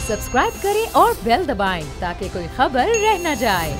Subscribe करें और bell दबाएं ताकि कोई खबर रह न जाए।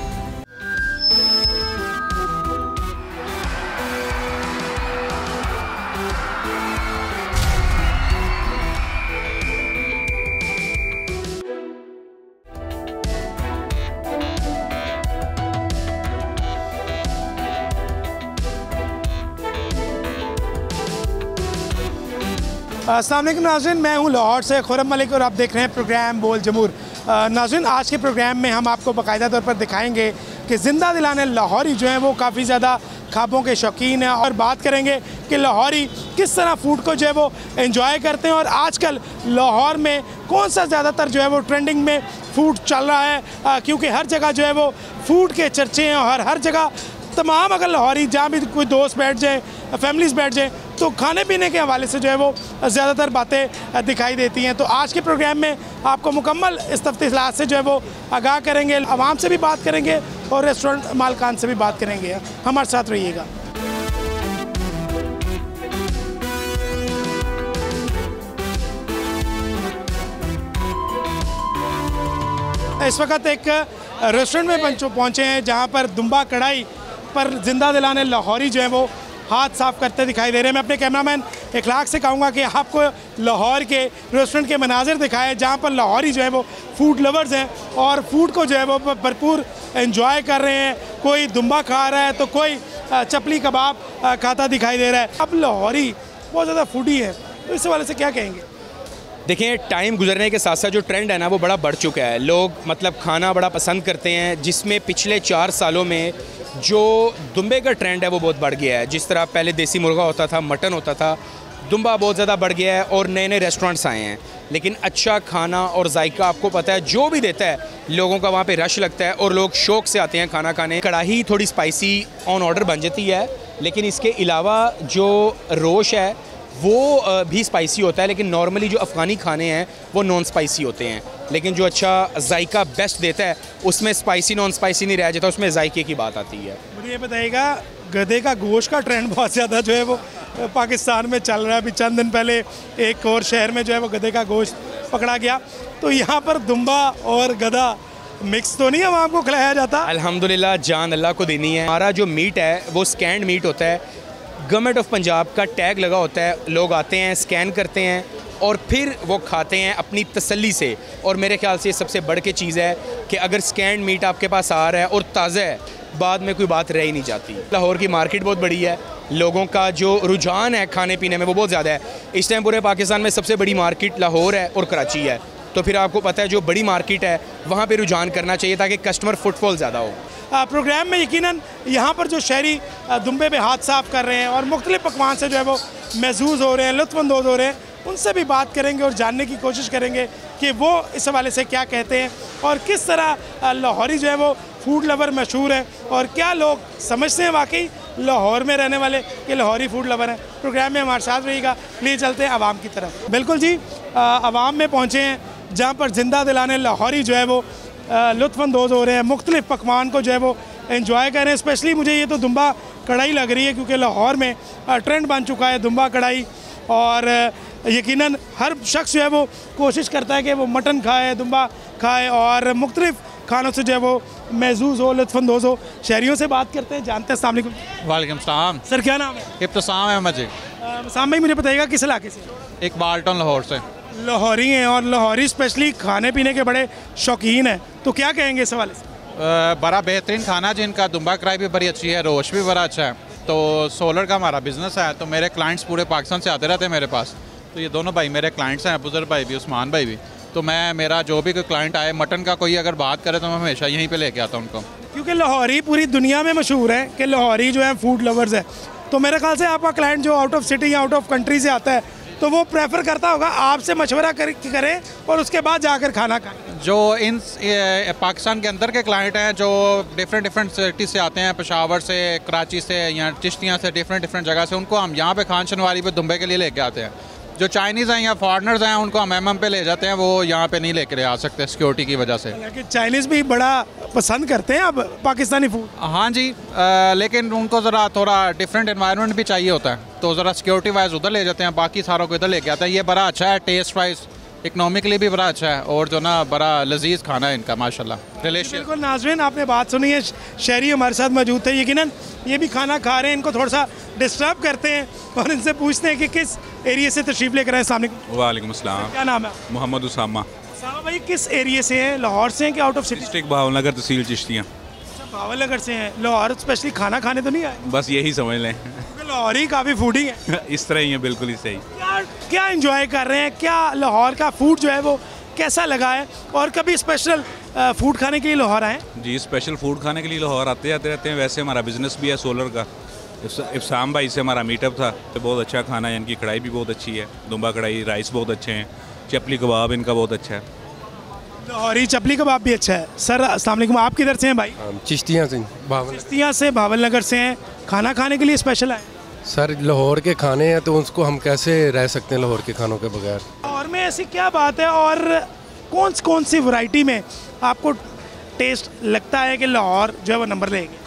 अस्सलाम वालेकुम नाज़रीन, मैं हूं लाहौर से खुर्रम मलिक और आप देख रहे हैं प्रोग्राम बोल जमूर। नाज़रीन, आज के प्रोग्राम में हम आपको बाकायदा तौर पर दिखाएंगे कि ज़िंदा दिलाने लाहौरी जो हैं वो काफ़ी ज़्यादा ख़ाबों के शौकीन हैं और बात करेंगे कि लाहौरी किस तरह फ़ूड को जो है वो एंजॉय करते हैं और आजकल लाहौर में कौन सा ज़्यादातर जो है वो ट्रेंडिंग में फ़ूड चल रहा है, क्योंकि हर जगह जो है वो फ़ूड के चर्चे हैं और हर जगह तमाम अगर लाहौरी जहाँ भी कोई दोस्त बैठ जाए, फैमिलीज़ बैठ जाए, तो खाने पीने के हवाले से जो है वो ज़्यादातर बातें दिखाई देती हैं। तो आज के प्रोग्राम में आपको मुकम्मल इस तफ़सीलात से जो है वो आगाह करेंगे, आवाम से भी बात करेंगे और रेस्टोरेंट मालकान से भी बात करेंगे। हमारे साथ रहिएगा। इस वक्त एक रेस्टोरेंट में पहुँचे हैं जहाँ पर दुम्बा कढ़ाई पर ज़िंदा दिलाने लाहौरी जो है वो हाथ साफ़ करते दिखाई दे रहे हैं। मैं अपने कैमरामैन इखलाक से कहूँगा कि आपको लाहौर के रेस्टोरेंट के मनाजिर दिखाए जहाँ पर लाहौरी जो है वो फूड लवर्स हैं और फूड को जो है वो भरपूर एंजॉय कर रहे हैं। कोई दुम्बा खा रहा है तो कोई चपली कबाब खाता दिखाई दे रहा है। अब लाहौरी बहुत ज़्यादा फूडी है, तो इस हवाले से क्या कहेंगे? देखिए, टाइम गुजरने के साथ साथ जो ट्रेंड है ना वो बड़ा बढ़ चुका है। लोग मतलब खाना बड़ा पसंद करते हैं, जिसमें पिछले 4 सालों में जो दुम्बे का ट्रेंड है वो बहुत बढ़ गया है। जिस तरह पहले देसी मुर्गा होता था, मटन होता था, दुम्बा बहुत ज़्यादा बढ़ गया है और नए नए रेस्टोरेंट्स आए हैं। लेकिन अच्छा खाना और जायका आपको पता है जो भी देता है, लोगों का वहाँ पे रश लगता है और लोग शौक़ से आते हैं खाना खाने। कढ़ाई थोड़ी स्पाइसी ऑन ऑर्डर बन जाती है, लेकिन इसके अलावा जो रोश है वो भी स्पाइसी होता है। लेकिन नॉर्मली जो अफ़गानी खाने हैं वो नॉन स्पाइसी होते हैं, लेकिन जो अच्छा जायका बेस्ट देता है उसमें स्पाइसी नॉन स्पाइसी नहीं रह जाता, उसमें जायके की बात आती है। मुझे ये बताइएगा, गधे का गोश्त का ट्रेंड बहुत ज़्यादा जो है वो पाकिस्तान में चल रहा है। अभी चंद दिन पहले एक और शहर में जो है वो गधे का गोश्त पकड़ा गया, तो यहाँ पर दुम्बा और गधा मिक्स तो नहीं है वहाँ आपको खिलाया जाता? अल्हम्दुलिल्लाह, जान अल्लाह को देनी है। हमारा जो मीट है वो स्कैंड मीट होता है, गवर्नमेंट ऑफ पंजाब का टैग लगा होता है। लोग आते हैं, स्कैन करते हैं और फिर वो खाते हैं अपनी तसल्ली से। और मेरे ख्याल से सबसे बढ़ के चीज़ है कि अगर स्कैंड मीट आपके पास आ रहा है और ताज़ा है, बाद में कोई बात रह ही नहीं जाती। लाहौर की मार्केट बहुत बड़ी है, लोगों का जो रुझान है खाने पीने में वो बहुत ज़्यादा है। इस टाइम पूरे पाकिस्तान में सबसे बड़ी मार्केट लाहौर है और कराची है, तो फिर आपको पता है जो बड़ी मार्केट है वहाँ पर रुझान करना चाहिए ताकि कस्टमर फुटफॉल ज़्यादा हो। प्रोग्राम में यकीनन यहाँ पर जो शहरी दुम्बे पे हाथ साफ़ कर रहे हैं और मुख्तलिफ पकवान से जो है वो महसूस हो रहे हैं, लुत्फ़अंदोज़ हो रहे हैं, उनसे भी बात करेंगे और जानने की कोशिश करेंगे कि वो इस हवाले से क्या कहते हैं और किस तरह लाहौरी जो है वो फूड लवर मशहूर है और क्या लोग समझते हैं वाकई लाहौर में रहने वाले कि लाहौरी फूड लवर हैं। प्रोग्राम में हमारे साथ रहिएगा। लिए चलते हैं आवाम की तरफ। बिल्कुल जी, आवाम में पहुँचे हैं जहाँ पर ज़िंदा दिलाने लाहौरी जो है वो लुत्फ़अंदोज़ हो रहे हैं, मुख्तलिफ पकवान को जो है वो एंजॉय कर रहे हैं। स्पेशली मुझे ये तो दुम्बा कढ़ाई लग रही है क्योंकि लाहौर में ट्रेंड बन चुका है दुम्बा कढ़ाई और यकीनन हर शख्स जो है वो कोशिश करता है कि वो मटन खाए, दुम्बा खाए और मुख्तलिफ खानों से जो है वो महसूस हो, लुत्फ़अंदोज़ हो। शहरियों से बात करते हैं, जानते हैं। अस्सलाम वालेकुम। वालेकुम सलाम। सर, क्या नाम है? इब्तिसाम अहमद जी। साम भाई, मुझे बताइएगा किस इलाके से? इकबाल टाउन लाहौर से। लाहौरी हैं और लाहौरी स्पेशली खाने पीने के बड़े शौकीन हैं, तो क्या कहेंगे इस हवाले से? बड़ा बेहतरीन खाना जिनका, दुम्बा कढ़ाई भी बड़ी अच्छी है, रोश भी बड़ा अच्छा है। तो सोलर का हमारा बिज़नेस है, तो मेरे क्लाइंट्स पूरे पाकिस्तान से आते रहते हैं मेरे पास। तो ये दोनों भाई मेरे क्लाइंट्स हैं, अबूज़र भाई भी, उस्मान भाई भी। तो मेरा जो भी कोई क्लाइंट आए, मटन का कोई अगर बात करे तो मैं हमेशा यहीं पर लेके आता हूँ उनको, क्योंकि लाहौरी पूरी दुनिया में मशहूर है कि लाहौरी जो है फूड लवर्स है। तो मेरे ख्याल से आपका क्लाइंट जो आउट ऑफ सिटी या आउट ऑफ कंट्री से आता है तो वो प्रेफर करता होगा आपसे मशवरा करें और उसके बाद जाकर खाना खाएं। जो इन पाकिस्तान के अंदर के क्लाइंट हैं जो डिफरेंट सिटी से आते हैं, पेशावर से, कराची से या चिश्तियाँ से, डिफरेंट जगह से, उनको हम यहाँ पे खान शनवारी पे दुम्बे के लिए लेके आते हैं। जो चाइनीज़ हैं या फॉरनर्स हैं उनको हम MM पे ले जाते हैं, वो यहाँ पे नहीं लेकर आ सकते सिक्योरिटी की वजह से। लेकिन चाइनीज़ भी बड़ा पसंद करते हैं अब पाकिस्तानी फूड। हाँ जी, लेकिन उनको ज़रा थोड़ा डिफरेंट एनवायरनमेंट भी चाहिए होता है, तो ज़रा सिक्योरिटी वाइज उधर ले जाते हैं, बाकी सारों को इधर लेके आते हैं। ये बड़ा अच्छा है टेस्ट वाइज, इकनॉमिकली भी बड़ा अच्छा है और जो ना बड़ा लजीज खाना है इनका माशाल्लाह, डिलीशियस। बिल्कुल नाज़रीन, आपने बात सुनी है, शहरी हमारे साथ मौजूद थे। यकीनन ये भी खाना खा रहे हैं, इनको थोड़ा सा डिस्टर्ब करते हैं और इनसे पूछते हैं कि किस एरिया से तशरीफ़ लेकर आए। अस्सलाम वालेकुम। वालेकुम अस्सलाम। क्या नाम है? मोहम्मद उसामा। साहब भाई किस एरिया से हैं? लाहौर से हैं कि out of city? District Bhavnagar, तहसील चिश्तियाँ। भावलनगर से हैं। लाहौर स्पेशली खाना खाने तो नहीं आए? बस यही समझ लें। क्योंकि लाहौर ही काफ़ी फूडी है। इस तरह ही है, बिल्कुल ही सही। क्या एंजॉय कर रहे हैं? क्या लाहौर का फूड जो है वो कैसा लगा है? और कभी स्पेशल फूड खाने के लिए लाहौर आए? जी, स्पेशल फूड खाने के लिए लाहौर आते जाते रहते हैं। वैसे हमारा बिजनेस भी है सोलर का। इफ्साम भाई से हमारा मीटअप था, तो बहुत अच्छा खाना है। इनकी कढ़ाई भी बहुत अच्छी है, दुम्बा कढ़ाई, राइस बहुत अच्छे हैं, चपली कबाब इनका बहुत अच्छा है। लाहौरी चपली कबाब भी अच्छा है। सर अस्सलाम वालेकुम, आप किधर से हैं भाई? चिश्तियाँ से चिश्तियाँ से, भावलनगर से हैं। खाना खाने के लिए स्पेशल आए? सर लाहौर के खाने हैं तो उसको हम कैसे रह सकते हैं लाहौर के खानों के बगैर। लाहौर में ऐसी क्या बात है और कौन सी वैरायटी में आपको टेस्ट लगता है कि लाहौर जो है वो नंबर लेंगे?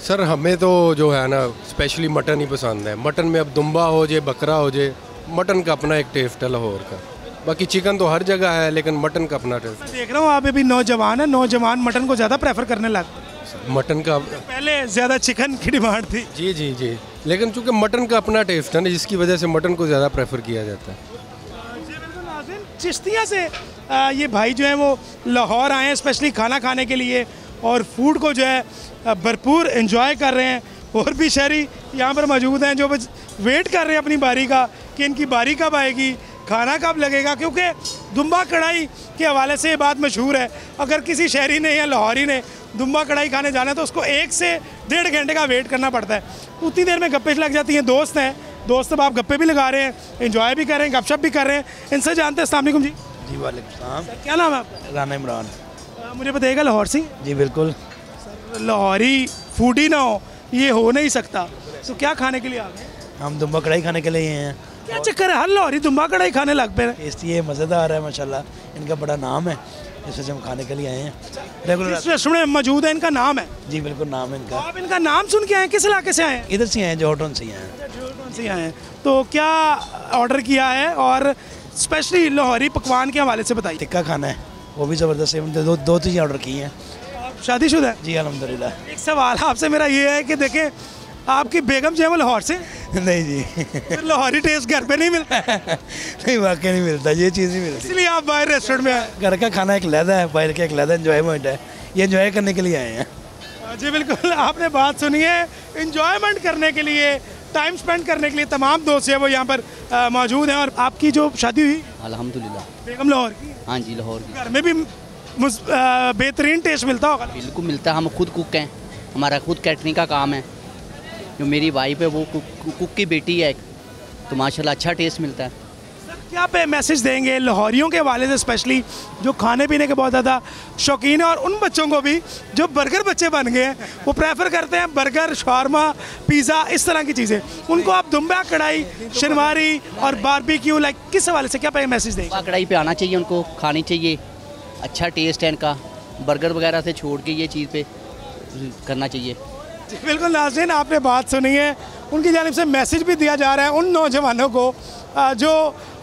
सर हमें तो जो है ना स्पेशली मटन ही पसंद है। मटन में अब दुम्बा हो जाए, बकरा हो जाए, मटन का अपना एक टेस्ट है लाहौर का। बाकी चिकन तो हर जगह है, लेकिन मटन का अपना टेस्ट। मैं देख रहा हूँ आप अभी नौजवान है, नौजवान मटन को ज़्यादा प्रेफर करने लगते हैं। मटन का पहले ज़्यादा चिकन की डिमांड थी। जी जी जी, लेकिन चूँकि मटन का अपना टेस्ट है ना, जिसकी वजह से मटन को ज़्यादा प्रेफर किया जाता है। चिश्तिया से ये भाई जो है वो लाहौर आए हैं स्पेशली खाना खाने के लिए और फूड को जो है भरपूर एंजॉय कर रहे हैं। और भी शहरी यहाँ पर मौजूद हैं जो बस वेट कर रहे हैं अपनी बारी का कि इनकी बारी कब आएगी, खाना कब लगेगा। क्योंकि दुम्बा कढ़ाई के हवाले से ये बात मशहूर है, अगर किसी शहरी ने या लाहौरी ने दुम्बा कढ़ाई खाने जाना है तो उसको 1 से 1.5 घंटे का वेट करना पड़ता है। उतनी देर में गप्पे लग जाती हैं। दोस्त हैं, दोस्त अब आप गप्पे भी लगा रहे हैं, एंजॉय भी कर रहे हैं, गपशप भी कर रहे हैं। इनसे जानते हैं। अस्सलाम वालेकुम जी। जी वालेकुम सलाम। क्या नाम है आपका? राना इमरान। मुझे बताइएगा लाहौर से? जी बिल्कुल। लाहौरी फूडी ना हो ये हो नहीं सकता, तो क्या खाने के लिए आ गए? हम दुम्बा कढ़ाई खाने के लिए हैं। क्या चक्कर है, हर लाहौरी दुम्बा कढ़ाई खाने लग पे? इसलिए मज़ेदार है माशाल्लाह, इनका बड़ा नाम है, इस वजह से हम खाने के लिए आए हैं रेगुलर। इस रेस्टोरेंट में मौजूद है, इनका नाम है? जी बिल्कुल नाम है इनका। आप इनका नाम सुन के आए? किस इलाके से आए हैं? इधर से आए हैं, जॉर्डन से हैं। जॉर्डन से आए हैं। तो क्या ऑर्डर किया है और स्पेशली लाहौरी पकवान के हवाले से बताइए। टिक्का खाना है, वो भी ज़बरदस्त है। दो चीज़ें ऑर्डर की हैं। आप शादीशुदा हैं? जी अल्हम्दुलिल्लाह। एक सवाल आपसे मेरा ये है कि देखें आपकी बेगम जो है वो लाहौर से? नहीं जी फिर लाहौरी टेस्ट घर पे नहीं मिलता? नहीं वाकई नहीं मिलता, ये चीज़ नहीं मिलती, इसलिए आप बाहर रेस्टोरेंट में आए? घर का खाना एक लहदा है, बाहर का एक लहदा एंजॉयमेंट है, ये एंजॉय करने के लिए आए हैं। जी बिल्कुल, आपने बात सुनी है। इंजॉयमेंट करने के लिए, टाइम स्पेंड करने के लिए तमाम दोस्त हैं वो यहाँ पर मौजूद हैं। और आपकी जो शादी हुई? अल्हम्दुलिल्लाह। बेगम लाहौर की? हाँ जी लाहौर की। घर में भी बेहतरीन टेस्ट मिलता होगा? बिल्कुल मिलता है, हम खुद कुक हैं, हमारा खुद कैटरिंग का काम है। जो मेरी वाइफ है वो कुक की बेटी है, तो माशाल्लाह अच्छा टेस्ट मिलता है। क्या पे मैसेज देंगे लाहौरियों के हवाले से, स्पेशली जो खाने पीने के बहुत ज़्यादा शौकीन है और उन बच्चों को भी जो बर्गर बच्चे बन गए हैं, वो प्रेफर करते हैं बर्गर, शावरमा, पिज़्ज़ा, इस तरह की चीज़ें, उनको आप दुम्बा कढ़ाई, शनवारी और बारबेक्यू लाइक किस हवाले से क्या पे मैसेज देंगे? दुम्बा कढ़ाई पे आना चाहिए, उनको खानी चाहिए, अच्छा टेस्ट है इनका। बर्गर वगैरह से छोड़ के ये चीज़ पे करना चाहिए। बिल्कुल नाज़रीन, आपने बात सुनी है। उनकी जानिब से मैसेज भी दिया जा रहा है उन नौजवानों को जो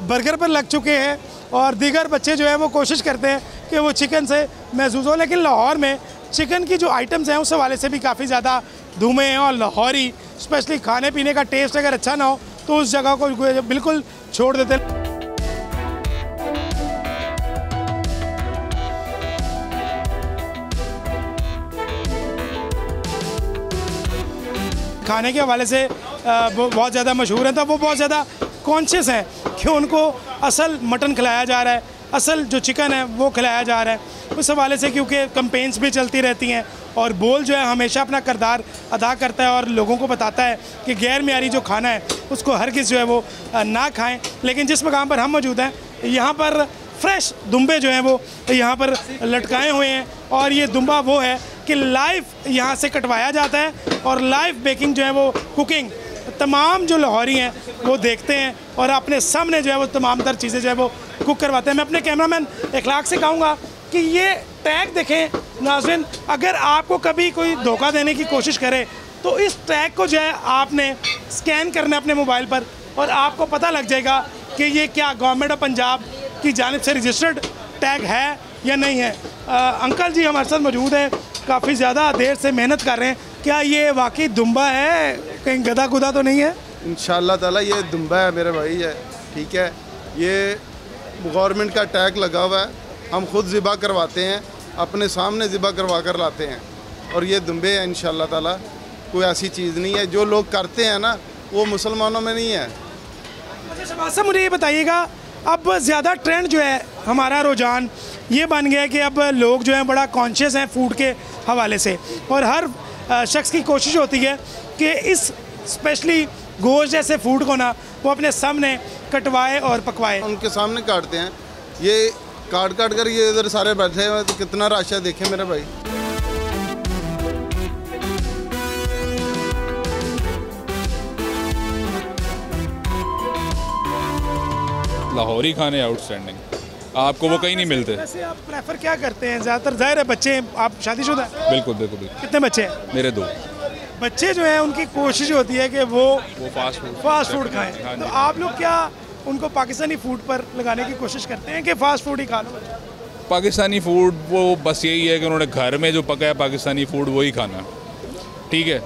बर्गर पर लग चुके हैं और दीगर बच्चे जो है वो कोशिश करते हैं कि वो चिकन से महसूस हो। लेकिन लाहौर में चिकन की जो आइटम्स हैं उस हवाले से भी काफ़ी ज़्यादा धूमे हैं और लाहौरी स्पेशली खाने पीने का टेस्ट अगर अच्छा ना हो तो उस जगह को बिल्कुल छोड़ देते हैं। खाने के हवाले से बहुत ज़्यादा मशहूर हैं, तो वो बहुत ज़्यादा कॉन्शियस हैं कि उनको असल मटन खिलाया जा रहा है, असल जो चिकन है वो खिलाया जा रहा है। उस हवाले से क्योंकि कंपेन्स भी चलती रहती हैं और बोल जो है हमेशा अपना किरदार अदा करता है और लोगों को बताता है कि गैर मियारी जो खाना है उसको हर किसी जो है वो ना खाएं। लेकिन जिस मकाम पर हम मौजूद हैं यहाँ पर फ्रेश दुम्बे जो हैं वो यहाँ पर लटकाए हुए हैं और ये दुम्बा वो है कि लाइव यहाँ से कटवाया जाता है और लाइव बेकिंग जो है वो कुकिंग तमाम जो लाहौरी हैं वो देखते हैं और अपने सामने जो है वो तमाम तर चीज़ें जो है वो कुक करवाते हैं। मैं अपने कैमरामैन इखलाक से कहूँगा कि ये टैग देखें नाज़रीन, अगर आपको कभी कोई धोखा देने की कोशिश करे तो इस टैग को जो है आपने स्कैन करना है अपने मोबाइल पर और आपको पता लग जाएगा कि ये क्या गवर्नमेंट ऑफ पंजाब की जानिब से रजिस्टर्ड टैग है या नहीं है। अंकल जी हमारे साथ मौजूद हैं, काफ़ी ज़्यादा देर से मेहनत कर रहे हैं। क्या ये वाकई दुम्बा है, कहीं गधा गुदा तो नहीं है? इंशाल्लाह ताला ये दुम्बा है मेरे भाई है, ठीक है। ये गवर्नमेंट का टैग लगा हुआ है, हम खुद ज़िबा करवाते हैं, अपने सामने ज़िबा करवा कर लाते हैं और ये दुम्बे हैं इंशाल्लाह ताला। कोई ऐसी चीज़ नहीं है, जो लोग करते हैं ना वो मुसलमानों में नहीं है। अच्छा शहबाज साहब, मुझे ये बताइएगा, अब ज़्यादा ट्रेंड जो है हमारा रुझान ये बन गया है कि अब लोग जो हैं बड़ा कॉन्शियस हैं फूड के हवाले से, और हर शख्स की कोशिश होती है कि इस स्पेशली गोश्त जैसे फूड को ना वो अपने सामने कटवाए और पकवाए। उनके सामने काटते हैं, ये काट कर ये इधर सारे बैठे हुए, तो कितना रश है देखें मेरे भाई। लाहौरी खाने आउटस्टैंडिंग, आपको वो कहीं नहीं मिलते। वैसे आप प्रेफर क्या करते हैं ज़्यादातर? ज़ाहिर है बच्चे, आप शादीशुदा हैं? बिल्कुल बिल्कुल बिल्कुल। कितने बच्चे हैं? मेरे 2 बच्चे जो हैं उनकी कोशिश होती है कि वो फास्ट फूड खाएं। हाँ तो जी। आप लोग क्या उनको पाकिस्तानी फूड पर लगाने की कोशिश करते हैं कि फास्ट फूड ही खा लो? पाकिस्तानी फूड वो बस यही है कि उन्होंने घर में जो पका है पाकिस्तानी फूड वही खाना, ठीक है।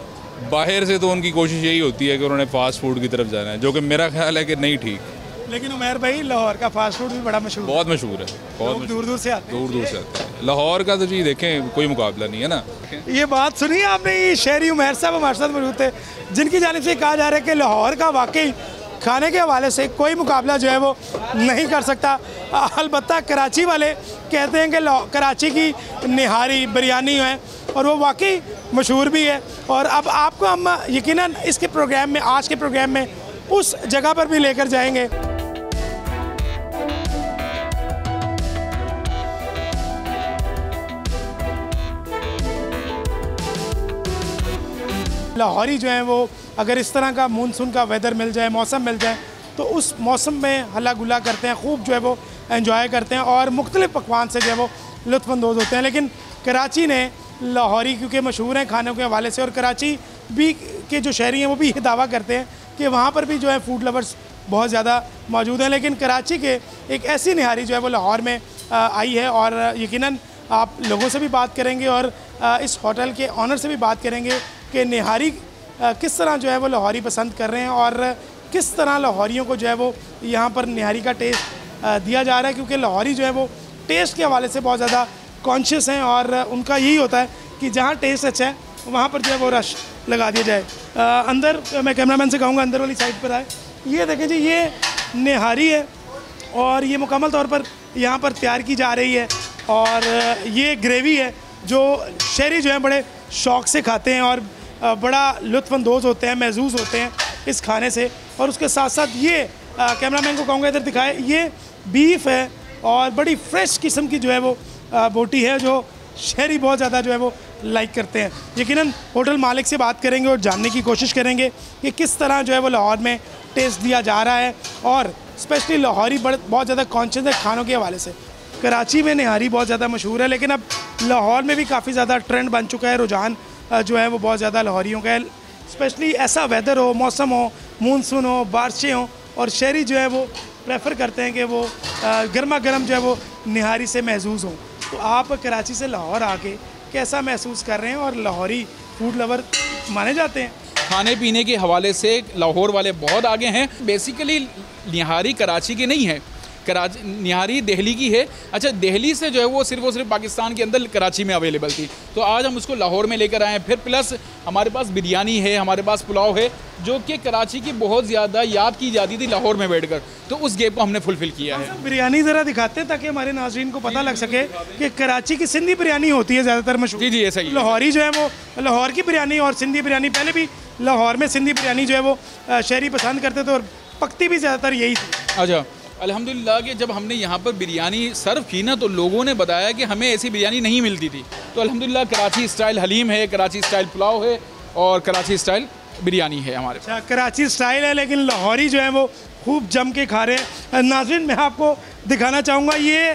बाहर से तो उनकी कोशिश यही होती है कि उन्होंने फास्ट फूड की तरफ जाना है, जो कि मेरा ख्याल है कि नहीं ठीक। लेकिन उमैर भाई, लाहौर का फास्ट फूड भी बड़ा मशहूर है। बहुत मशहूर है, बहुत दूर दूर से आते हैं। दूर से आते हैं। लाहौर का तो जी देखें कोई मुकाबला नहीं है ना। ये बात सुनी आपने? ये शहरी उमैर साहब हमारे साथ मौजूद थे, जिनकी जानिब से कहा जा रहा है कि लाहौर का वाकई खाने के हवाले से कोई मुकाबला जो है वो नहीं कर सकता। अलबत्ता कराची वाले कहते हैं कि कराची की निहारी बिरयानी है और वो वाकई मशहूर भी है। और अब आपको हम यकीनन इसके प्रोग्राम में, आज के प्रोग्राम में उस जगह पर भी लेकर जाएंगे। लाहौरी जो है वो अगर इस तरह का मानसून का वेदर मिल जाए, मौसम मिल जाए, तो उस मौसम में हल्ला गुल्ला करते हैं, खूब जो है वो एंजॉय करते हैं और मुख्तलिफ पकवान से जो है वो लुत्फ़अंदोज़ होते हैं। लेकिन कराची ने लाहौरी क्योंकि मशहूर हैं खानों के हवाले से, और कराची भी के जो शहरी हैं वो भी ये दावा करते हैं कि वहाँ पर भी जो है फूड लवर्स बहुत ज़्यादा मौजूद हैं। लेकिन कराची के एक ऐसी निहारी जो है वो लाहौर में आई है, और यकीनन आप लोगों से भी बात करेंगे और इस होटल के ऑनर से भी बात करेंगे कि निहारी किस तरह जो है वो लाहौरी पसंद कर रहे हैं और किस तरह लाहौरियों को जो है वो यहाँ पर निहारी का टेस्ट दिया जा रहा है। क्योंकि लाहौरी जो है वो टेस्ट के हवाले से बहुत ज़्यादा कॉन्शियस हैं और उनका यही होता है कि जहाँ टेस्ट अच्छा है वहाँ पर जो है वो रश लगा दिया जाए। अंदर मैं कैमरामैन से कहूँगा अंदर वाली साइड पर आए। ये देखें जी, ये निहारी है और ये मुकम्मल तौर पर यहाँ पर तैयार की जा रही है, और ये ग्रेवी है जो शहरी जो है बड़े शौक़ से खाते हैं और बड़ा लुत्फ़अंदोज़ होते हैं, महसूस होते हैं इस खाने से। और उसके साथ साथ ये कैमरामैन को कहूँगा इधर दिखाए, ये बीफ है और बड़ी फ्रेश किस्म की जो है वो बोटी है जो शहरी बहुत ज़्यादा जो है वो लाइक करते हैं। यकीनन होटल मालिक से बात करेंगे और जानने की कोशिश करेंगे कि किस तरह जो है वो लाहौर में टेस्ट दिया जा रहा है, और स्पेशली लाहौरी बहुत ज़्यादा कॉन्शियस है खानों के हवाले से। कराची में निहारी बहुत ज़्यादा मशहूर है, लेकिन अब लाहौर में भी काफ़ी ज़्यादा ट्रेंड बन चुका है, रुझान जो है वो बहुत ज़्यादा लाहौरियों का है। स्पेशली ऐसा वेदर हो, मौसम हो, मानसून हो, बारिशें हों, और शहरी जो है वो प्रेफर करते हैं कि वो गर्मा गर्म जो है वो निहारी से महसूस हो। तो आप कराची से लाहौर आके कैसा महसूस कर रहे हैं, और लाहौरी फूड लवर माने जाते हैं? खाने पीने के हवाले से लाहौर वाले बहुत आगे हैं। बेसिकली निहारी कराची की नहीं है, निहारी दिल्ली की है। अच्छा, दिल्ली से जो है वो सिर्फ पाकिस्तान के अंदर कराची में अवेलेबल थी, तो आज हम उसको लाहौर में लेकर आए हैं। फिर प्लस हमारे पास बिरयानी है, हमारे पास पुलाव है, जो कि कराची की बहुत ज़्यादा याद की जाती थी लाहौर में बैठकर, तो उस गैप को हमने फुलफ़िल किया है। बिरयानी ज़रा दिखाते हैं ताकि हमारे नाज़रीन को पता लग सके कि कराची की सिंधी बिरयानी होती है ज़्यादातर मशहूर। जी ऐसा ही। लाहौरी जो है वो लाहौर की बिरयानी और सिंधी बिरयानी, पहले भी लाहौर में सिंधी बिरयानी जो है वो शहरी पसंद करते थे और पकती भी ज़्यादातर यही थी। अच्छा, अल्हम्दुलिल्लाह कि जब हमने यहाँ पर बिरयानी सर्व की ना, तो लोगों ने बताया कि हमें ऐसी बिरयानी नहीं मिलती थी। तो अल्हम्दुलिल्लाह कराची स्टाइल हलीम है, कराची स्टाइल पुलाव है और कराची स्टाइल बिरयानी है हमारे। अच्छा, कराची स्टाइल है, लेकिन लाहौरी जो है वो खूब जम के खा रहे हैं। नाज़रीन, मैं आपको दिखाना चाहूँगा, ये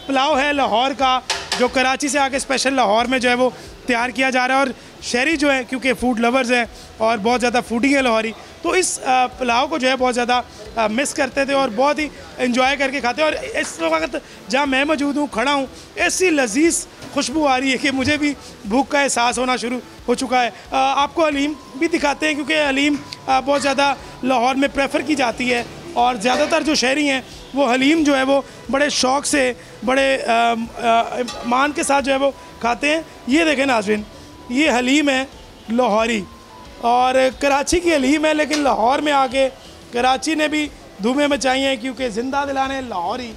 पुलाव है लाहौर का, जो कराची से आके स्पेशल लाहौर में जो है वो तैयार किया जा रहा है। और शहरी जो है, क्योंकि फ़ूड लवर्स हैं और बहुत ज़्यादा फूडी है लाहौरी, तो इस पुलाव को जो है बहुत ज़्यादा मिस करते थे और बहुत ही एंजॉय करके खाते हैं। और इस वक्त जहाँ मैं मौजूद हूँ, खड़ा हूँ, ऐसी लजीज खुशबू आ रही है कि मुझे भी भूख का एहसास होना शुरू हो चुका है। आपको हलीम भी दिखाते हैं क्योंकि हलीम बहुत ज़्यादा लाहौर में प्रेफर की जाती है और ज़्यादातर जो शहरी हैं वो हलीम जो है वो बड़े शौक़ से, बड़े मान के साथ जो है वो खाते हैं। ये देखें नाज़रीन, ये हलीम है लाहौरी और कराची की हलीम है, लेकिन लाहौर में आके कराची ने भी धूमें मचाई हैं क्योंकि ज़िंदा दिलाने लाहौरी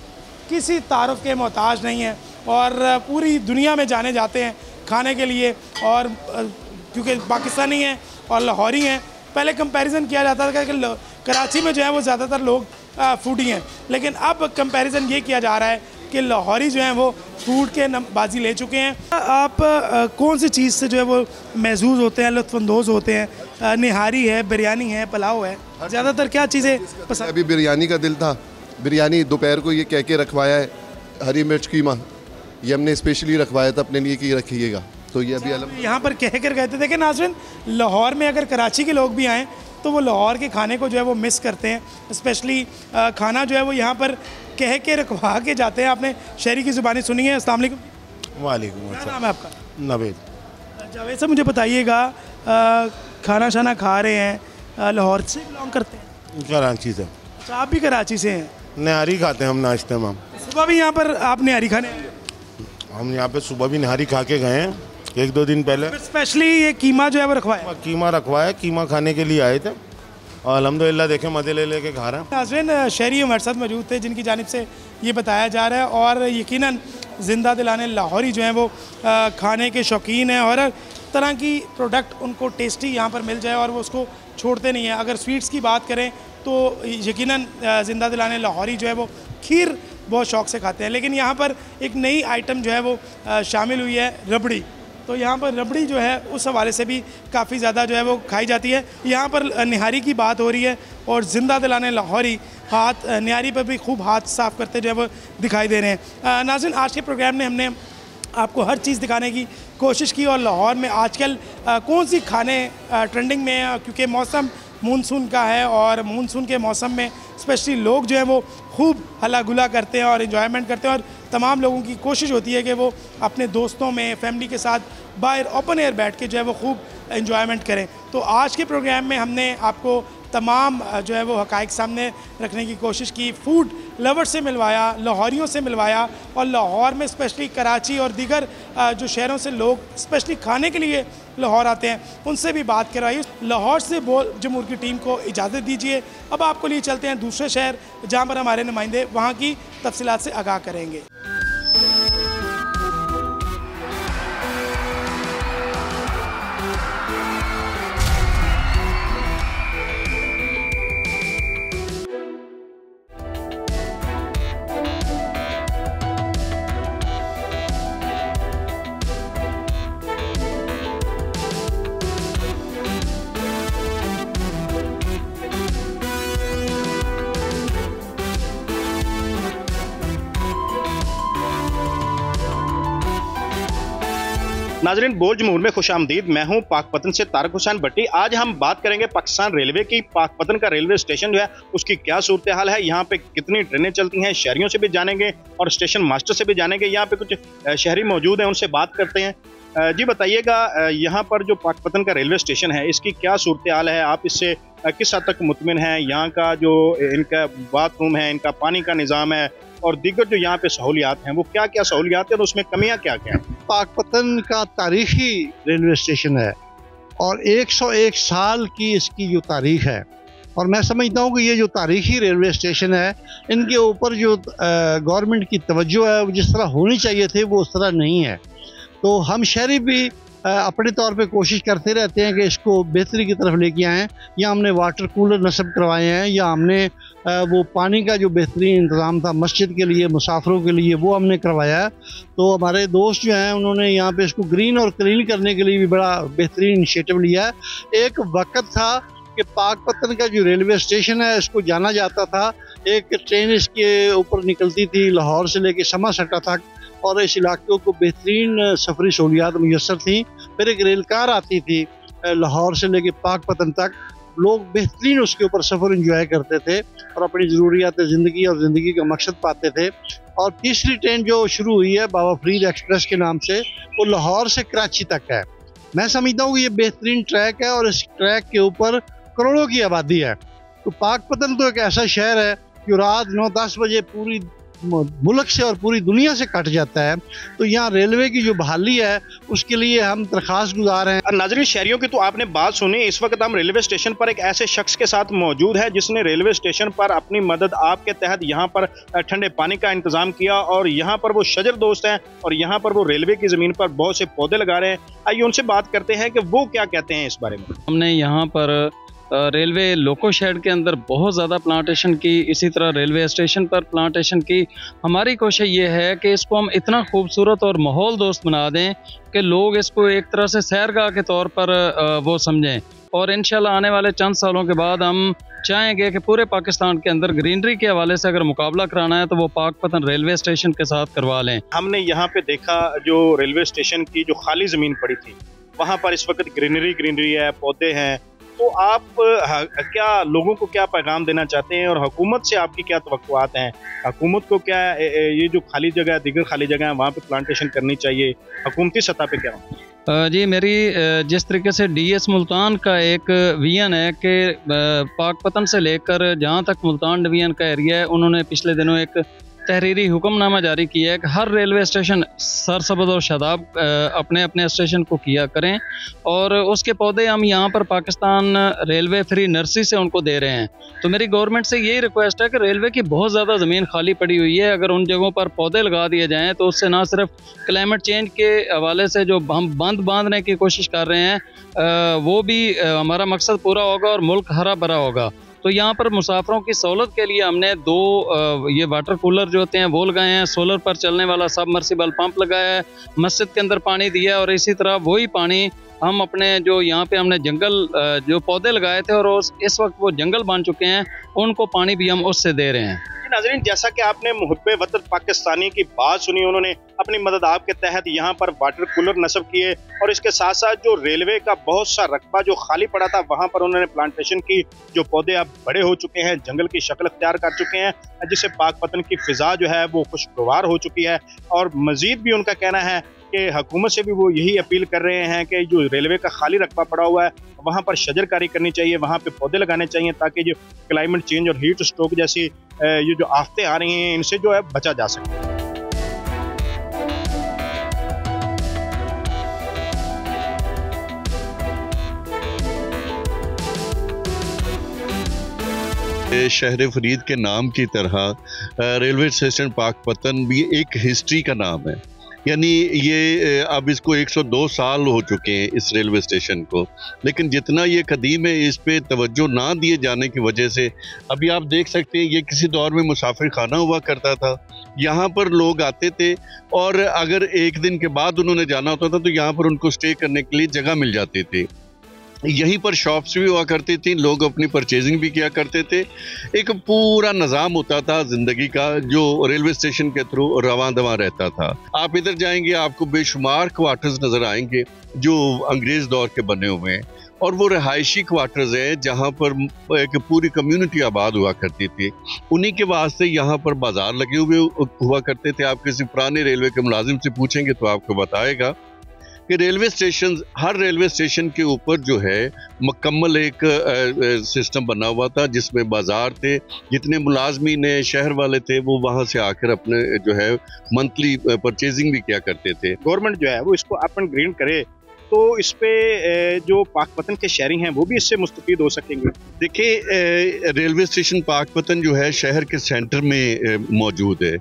किसी तारुफ के मोहताज नहीं है और पूरी दुनिया में जाने जाते हैं खाने के लिए। और क्योंकि पाकिस्तानी हैं और लाहौरी हैं, पहले कंपैरिजन किया जाता था कि कराची में जो है वो ज़्यादातर लोग फूडी हैं, लेकिन अब कंपैरिजन ये किया जा रहा है कि लाहौरी जो हैं वो फूड के बाजी ले चुके हैं। आप कौन सी चीज़ से जो है वो महसूस होते हैं, लुत्फ़अंदोज़ होते हैं? निहारी है, बिरयानी है, पुलाव है, ज़्यादातर क्या चीज़ें पसंद? अभी बिरयानी का दिल था, बिरयानी दोपहर को ये कह के रखवाया है, हरी मिर्च कीमा ये हमने स्पेशली रखवाया था अपने लिए कि रखिएगा, तो ये अभी यहाँ पर कह कर गए थे। देखिए नाज़रीन, लाहौर में अगर कराची के लोग भी आएँ तो वो लाहौर के खाने को जो है वो मिस करते हैं, स्पेशली खाना जो है वो यहाँ पर कह के रखवा के जाते हैं। आपने शहरी की ज़ुबानी सुनी है। अस्सलाम वालेकुम। वालेकुम क्या नाम है आपका? नवेद। जावेद साहब, मुझे बताइएगा, खाना शाना खा रहे हैं, लाहौर से बिलोंग करते हैं? कराची से। अच्छा, आप भी कराची से हैं? निहारी खाते हैं हम नाश्ते में। सुबह भी यहाँ पर आप निहारी खाने? हम यहाँ पे सुबह भी निहारी खा के गए हैं 1-2 दिन पहले। स्पेशली ये कीमा जो है वो रखवाया? कीमा रखवाया, कीमा खाने के लिए आए थे और अल्हम्दुलिल्लाह देखें मज़े ले लेके खा रहे हैं। नाज़रीन, शहरी हमारे साथ मौजूद थे जिनकी जानिब से ये बताया जा रहा है और यकीनन ज़िंदा दिलाने लाहौरी जो हैं वो खाने के शौकीन हैं और हर तरह की प्रोडक्ट उनको टेस्टी यहाँ पर मिल जाए और वो उसको छोड़ते नहीं हैं। अगर स्वीट्स की बात करें तो यकीनन ज़िंदा दिलाने लाहौरी जो है वो खीर बहुत शौक़ से खाते हैं, लेकिन यहाँ पर एक नई आइटम जो है वो शामिल हुई है, रबड़ी। तो यहाँ पर रबड़ी जो है उस हवाले से भी काफ़ी ज़्यादा जो है वो खाई जाती है। यहाँ पर निहारी की बात हो रही है और ज़िंदा दिलाने लाहौरी हाथ निहारी पर भी खूब हाथ साफ़ करते जो है वो दिखाई दे रहे हैं। नाज़रीन, आज के प्रोग्राम में हमने आपको हर चीज़ दिखाने की कोशिश की और लाहौर में आजकल कौन सी खाने ट्रेंडिंग में है, क्योंकि मौसम मानसून का है और मानसून के मौसम में स्पेशली लोग जो हैं वो खूब हल्ला गुला करते हैं और इन्जॉयमेंट करते हैं और तमाम लोगों की कोशिश होती है कि वो अपने दोस्तों में, फैमिली के साथ बाहर ओपन एयर बैठ के जो है वो खूब इन्जॉयमेंट करें। तो आज के प्रोग्राम में हमने आपको तमाम जो है वो हक़ाइक़ सामने रखने की कोशिश की, फूड लवर से मिलवाया, लाहौरियों से मिलवाया और लाहौर में स्पेशली कराची और दीगर जो शहरों से लोग स्पेशली खाने के लिए लाहौर आते हैं उनसे भी बात करवाई। लाहौर से बोल जमहूर की टीम को इजाज़त दीजिए। अब आपको लिए चलते हैं दूसरे शहर जहाँ पर हमारे नुमाइंदे वहाँ की तफसीलात से आगाह करेंगे। नाजरीन, बोल जमहूर में खुश आमदीद। मैं हूँ पाकपतन से तारक हुसैन भट्टी। आज हम बात करेंगे पाकिस्तान रेलवे की। पाकपतन का रेलवे स्टेशन जो है उसकी क्या सूरत हाल है, यहाँ पे कितनी ट्रेनें चलती हैं, शहरियों से भी जानेंगे और स्टेशन मास्टर से भी जानेंगे। यहाँ पे कुछ शहरी मौजूद हैं, उनसे बात करते हैं। जी बताइएगा, यहाँ पर जो पाकपतन का रेलवे स्टेशन है इसकी क्या सूरत हाल है, आप इससे किस हद तक मुतमिन हैं? यहाँ का जो इनका बाथरूम है, इनका पानी का निज़ाम है और दीगर जो यहाँ पे सहूलियात हैं वो क्या क्या सहूलियात हैं और उसमें कमियाँ क्या क्या हैं? पाकपतन का तारीखी रेलवे स्टेशन है और 101 साल की इसकी जो तारीख है और मैं समझता हूँ कि ये जो तारीखी रेलवे स्टेशन है इनके ऊपर जो गवर्नमेंट की तवज्जो है वो जिस तरह होनी चाहिए थी वो उस तरह नहीं है। तो हम शहरी भी अपने तौर पे कोशिश करते रहते हैं कि इसको बेहतरी की तरफ लेके आएँ। या हमने वाटर कूलर नस्ब करवाए हैं या हमने वो पानी का जो बेहतरीन इंतज़ाम था मस्जिद के लिए, मुसाफिरों के लिए, वो हमने करवाया है। तो हमारे दोस्त जो हैं उन्होंने यहाँ पे इसको ग्रीन और क्लीन करने के लिए भी बड़ा बेहतरीन इनिशिएटिव लिया है। एक वक्त था कि पाकपतन का जो रेलवे स्टेशन है इसको जाना जाता था, एक ट्रेन इसके ऊपर निकलती थी लाहौर से लेके समा सट्टा तक और इस इलाकों को बेहतरीन सफरी सहूलियात मुयसर थी। फिर एक रेल कार आती थी लाहौर से लेके पाकपतन तक लोग बेहतरीन उसके ऊपर सफ़र इंजॉय करते थे और अपनी ज़रूरियात ज़िंदगी और ज़िंदगी का मकसद पाते थे। और तीसरी ट्रेन जो शुरू हुई है बाबा फरीद एक्सप्रेस के नाम से, वो लाहौर से कराची तक है। मैं समझता हूँ कि ये बेहतरीन ट्रैक है और इस ट्रैक के ऊपर करोड़ों की आबादी है। तो पाकपतन तो एक ऐसा शहर है जो रात 9-10 बजे पूरी मुल्क से और पूरी दुनिया से कट जाता है। तो यहाँ रेलवे की जो बहाली है उसके लिए हम दरख्वास्त गुजार हैं। नाज़रीन, शहरियों की तो आपने बात सुनी। इस वक्त हम रेलवे स्टेशन पर एक ऐसे शख्स के साथ मौजूद है जिसने रेलवे स्टेशन पर अपनी मदद आपके तहत यहाँ पर ठंडे पानी का इंतजाम किया और यहाँ पर वो शजर दोस्त हैं और यहाँ पर वो रेलवे की ज़मीन पर बहुत से पौधे लगा रहे हैं। आइए उनसे बात करते हैं कि वो क्या कहते हैं इस बारे में। हमने यहाँ पर रेलवे लोको शेड के अंदर बहुत ज़्यादा प्लांटेशन की, इसी तरह रेलवे स्टेशन पर प्लांटेशन की। हमारी कोशिश ये है कि इसको हम इतना खूबसूरत और माहौल दोस्त बना दें कि लोग इसको एक तरह से सैरगाह के तौर पर वो समझें। और इंशाल्लाह आने वाले चंद सालों के बाद हम चाहेंगे कि पूरे पाकिस्तान के अंदर ग्रीनरी के हवाले से अगर मुकाबला कराना है तो वो पाकपतन रेलवे स्टेशन के साथ करवा लें। हमने यहाँ पे देखा जो रेलवे स्टेशन की जो खाली ज़मीन पड़ी थी वहाँ पर इस वक्त ग्रीनरी है, पौधे हैं। तो आप क्या लोगों को क्या पैगाम देना चाहते हैं और हुकूमत से आपकी क्या तवक्कुआत हैं? हुकूमत को क्या ये जो खाली जगह, दीगर खाली जगह है, वहाँ पे प्लांटेशन करनी चाहिए? हुकूमती सतह पे क्या? जी, मेरी जिस तरीके से DS मुल्तान का एक विजन है कि पाकपतन से लेकर जहाँ तक मुल्तान डिवीजन का एरिया है, उन्होंने पिछले दिनों एक तहरीरी हुक्मनामा जारी किया है कि हर रेलवे स्टेशन सरसब्ज़ और शादाब अपने अपने स्टेशन को किया करें और उसके पौधे हम यहाँ पर पाकिस्तान रेलवे फ्री नर्सरी से उनको दे रहे हैं। तो मेरी गवर्नमेंट से यही रिक्वेस्ट है कि रेलवे की बहुत ज़्यादा ज़मीन खाली पड़ी हुई है, अगर उन जगहों पर पौधे लगा दिए जाएँ तो उससे ना सिर्फ क्लाइमेट चेंज के हवाले से जो हम बंद बांधने की कोशिश कर रहे हैं वो भी हमारा मकसद पूरा होगा और मुल्क हरा भरा होगा। तो यहाँ पर मुसाफरों की सहूलत के लिए हमने 2 ये वाटर कूलर जो होते हैं वो लगाए हैं, सोलर पर चलने वाला सबमर्सिबल पंप लगाया है, मस्जिद के अंदर पानी दिया और इसी तरह वही पानी हम अपने जो यहाँ पे हमने जंगल जो पौधे लगाए थे और इस वक्त वो जंगल बन चुके हैं, उनको पानी भी हम उससे दे रहे हैं। नाज़रीन, जैसा कि आपने मुहब्बे वतन पाकिस्तानी की बात सुनी, उन्होंने अपनी मदद आपके तहत यहाँ पर वाटर कूलर नस्ब किए और इसके साथ साथ जो रेलवे का बहुत सा रकबा जो खाली पड़ा था वहाँ पर उन्होंने प्लांटेशन की। जो पौधे अब बड़े हो चुके हैं, जंगल की शक्ल अख्तियार कर चुके हैं, जिससे पाकपतन की फ़िज़ा जो है वो खुशगवार हो चुकी है। और मज़ीद भी उनका कहना है कि हुकूमत से भी वो यही अपील कर रहे हैं कि जो रेलवे का खाली रकबा पड़ा हुआ है वहाँ पर शजरकारी करनी चाहिए, वहाँ पे पौधे लगाने चाहिए ताकि जो क्लाइमेट चेंज और हीट स्ट्रोक जैसी ये जो आफतें आ रही हैं इनसे जो है बचा जा सके। शहर फरीद के नाम की तरह रेलवे स्टेशन पाकपतन भी एक हिस्ट्री का नाम है। यानी ये अब इसको 102 साल हो चुके हैं इस रेलवे स्टेशन को, लेकिन जितना ये कदीम है इस पे तवज्जो ना दिए जाने की वजह से अभी आप देख सकते हैं ये किसी दौर में मुसाफिर खाना हुआ करता था। यहाँ पर लोग आते थे और अगर एक दिन के बाद उन्होंने जाना होता था तो यहाँ पर उनको स्टे करने के लिए जगह मिल जाती थी। यहीं पर शॉप्स भी हुआ करती थी, लोग अपनी परचेजिंग भी किया करते थे। एक पूरा निज़ाम होता था ज़िंदगी का जो रेलवे स्टेशन के थ्रू रवां दवां रहता था। आप इधर जाएंगे आपको बेशुमार क्वार्टर्स नज़र आएंगे जो अंग्रेज़ दौर के बने हुए हैं और वो रहायशी क्वार्टर्स हैं जहाँ पर एक पूरी कम्युनिटी आबाद हुआ करती थी। उन्हीं के वास्ते यहाँ पर बाज़ार लगे हुए हुआ करते थे। आप किसी पुराने रेलवे के मुलाजिम से पूछेंगे तो आपको बताएगा कि रेलवे स्टेशन, हर रेलवे स्टेशन के ऊपर जो है मुकम्मल एक सिस्टम बना हुआ था जिसमें बाज़ार थे। जितने मुलाजमीन शहर वाले थे वो वहाँ से आकर अपने जो है मंथली परचेजिंग भी किया करते थे। गवर्नमेंट जो है वो इसको अपन ग्रीन करे तो इस पे जो पाकपतन के शहरी हैं वो भी इससे मुस्तफीद हो सकेंगे। देखिए रेलवे स्टेशन पाकपतन जो है शहर के सेंटर में मौजूद है।